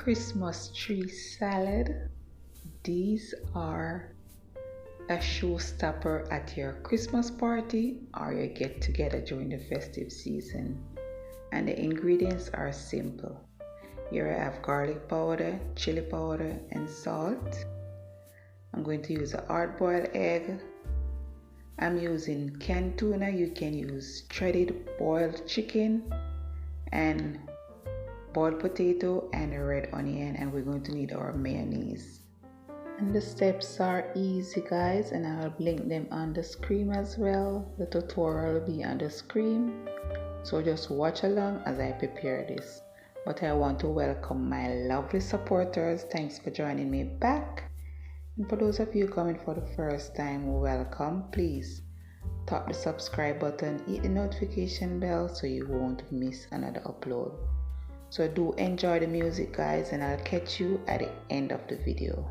Christmas tree salad. These are a showstopper at your Christmas party or your get together during the festive season. And the ingredients are simple. Here I have garlic powder, chili powder, and salt. I'm going to use a hard-boiled egg. I'm using canned tuna. You can use shredded boiled chicken and boiled potato and a red onion, and we're going to need our mayonnaise. And the steps are easy, guys, and I'll link them on the screen as well. The tutorial will be on the screen, so just watch along as I prepare this. But I want to welcome my lovely supporters. Thanks for joining me back. And for those of you coming for the first time, welcome. Please tap the subscribe button, hit the notification bell so you won't miss another upload. So do enjoy the music, guys, and I'll catch you at the end of the video.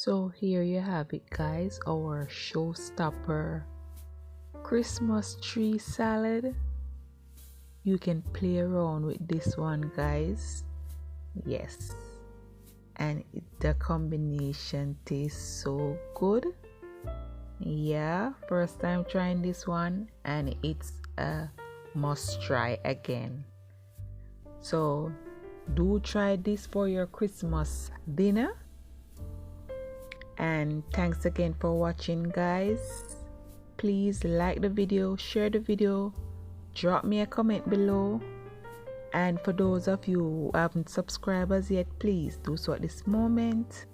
So here you have it, guys, our showstopper Christmas tree salad. You can play around with this one, guys. Yes, and the combination tastes so good. Yeah, first time trying this one, and it's a must try again. So do try this for your Christmas dinner. And thanks again for watching, guys. Please like the video, share the video, drop me a comment below, and for those of you who haven't subscribed as yet, please do so at this moment.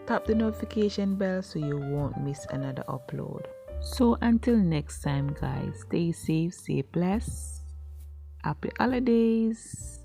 Tap the notification bell so you won't miss another upload. So until next time, guys, stay safe, stay blessed, happy holidays.